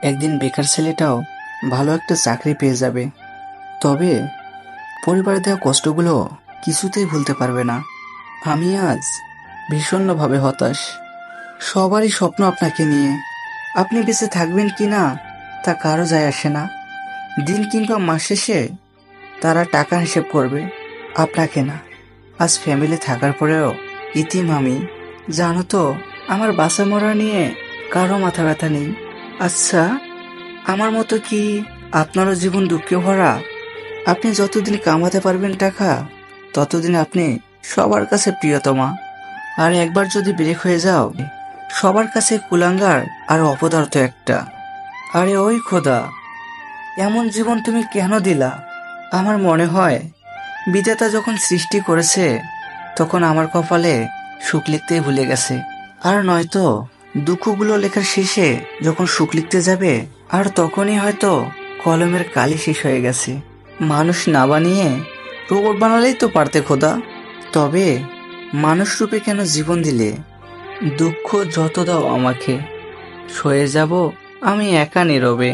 একদিন বেকার ছেলেটাও ভালো একটা চাকরি পেয়ে যাবে। তবে পরিবারে দেওয়া কষ্টগুলো কিছুতেই ভুলতে পারবে না। আমি আজ ভীষণভাবে হতাশ। সবারই স্বপ্ন আপনাকে নিয়ে। আপনি বেঁচে থাকবেন কি না তা কারো যায় আসে না। দিন কিংবা মাস শেষে তারা টাকা হিসেব করবে, আপনাকে না। আজ ফ্যামিলি থাকার পরেও ইতিম আমি। জানো তো, আমার বাঁচা মরা নিয়ে কারো মাথা ব্যথা নেই। আচ্ছা, আমার মতো কি আপনারও জীবন দুঃখে ভরা? আপনি যতদিন কামাতে পারবেন টাকা, ততদিন আপনি সবার কাছে প্রিয়তমা। আর একবার যদি ব্রেক হয়ে যাও, সবার কাছে কুলাঙ্গার আর অপদার্থ একটা। আরে ওই খোদা, এমন জীবন তুমি কেন দিলা? আমার মনে হয় বিধাতা যখন সৃষ্টি করেছে তখন আমার কপালে সুখ লিখতেই ভুলে গেছে। আর নয়তো দুঃখগুলো লেখার শেষে যখন সুখ লিখতে যাবে, আর তখনই হয়তো কলমের কালি শেষ হয়ে গেছে। মানুষ না বানিয়ে রোবট বানালেই তো পারতে খোদা। তবে মানুষ রূপে কেন জীবন দিলে? দুঃখ যত দাও আমাকে, সয়ে যাব আমি একা নীরবে।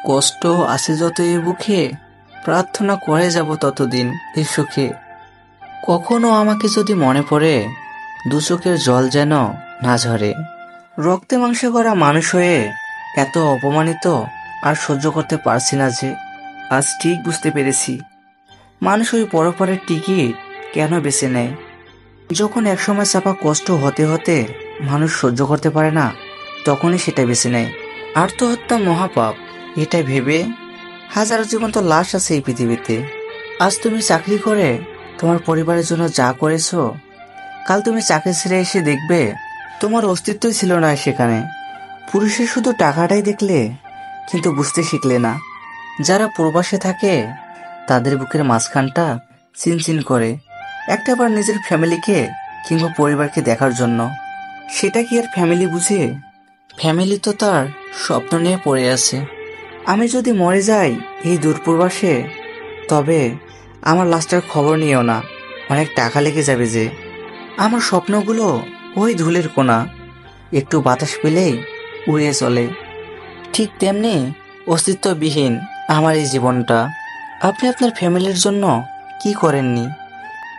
কষ্ট আছে যত এ বুকে, প্রার্থনা করে যাব ততদিন এ সুখে। কখনো আমাকে যদি মনে পড়ে, দু চোখের জল যেন না ঝরে। রক্তে মাংসে করা মানুষ হয়ে এত অপমানিত আর সহ্য করতে পারছি না যে। আজ ঠিক বুঝতে পেরেছি মানুষ ওই পরপরের টিকিট কেন বেছে নেয়। যখন একসময় চাপা কষ্ট হতে হতে মানুষ সহ্য করতে পারে না, তখনই সেটা বেছে নেয়। আত্মহত্যা মহাপাপ, এটা ভেবে হাজারো জীবন্ত লাশ আছে এই পৃথিবীতে। আজ তুমি চাকরি করে তোমার পরিবারের জন্য যা করেছো, কাল তুমি চাকরি ছেড়ে এসে দেখবে তোমার অস্তিত্বই ছিল না সেখানে। পুরুষের শুধু টাকাটাই দেখলে, কিন্তু বুঝতে শিখলে না, যারা প্রবাসে থাকে তাদের বুকের মাঝখানটা চিনচিন করে একটাবার নিজের ফ্যামিলিকে কিংবা পরিবারকে দেখার জন্য। সেটা কি আর ফ্যামিলি বুঝে? ফ্যামিলি তো তার স্বপ্ন নিয়ে পড়ে আছে। আমি যদি মরে যাই এই দূরপ্রবাসে, তবে আমার লাস্টের খবর নিও না, অনেক টাকা লেগে যাবে যে। আমার স্বপ্নগুলো ওই ধুলের কোনা, একটু বাতাস পেলেই উড়িয়ে চলে। ঠিক তেমনি অস্তিত্ববিহীন আমার এই জীবনটা। আপনি আপনার ফ্যামিলির জন্য কি করেননি?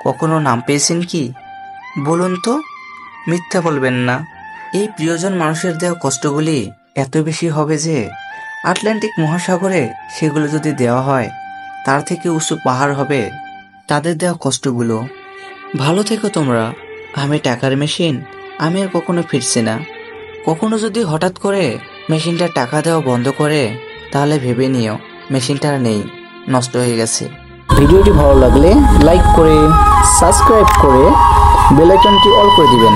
কখনো নাম পেয়েছেন কি? বলুন তো, মিথ্যা বলবেন না। এই প্রিয়জন মানুষের দেওয়া কষ্টগুলি এত বেশি হবে যে আটলান্টিক মহাসাগরে সেগুলো যদি দেওয়া হয়, তার থেকে উঁচু পাহাড় হবে তাদের দেওয়া কষ্টগুলো। ভালো থেকো তোমরা। আমি টাকার মেশিন, আমি আর কখনো ফিরছি না। কখনো যদি হঠাৎ করে মেশিনটা টাকা দেওয়া বন্ধ করে, তাহলে ভেবে নিও মেশিনটা আর নেই, নষ্ট হয়ে গেছে। ভিডিওটি ভালো লাগলে লাইক করে, সাবস্ক্রাইব করে বেল আইকনটি অল করে দিবেন।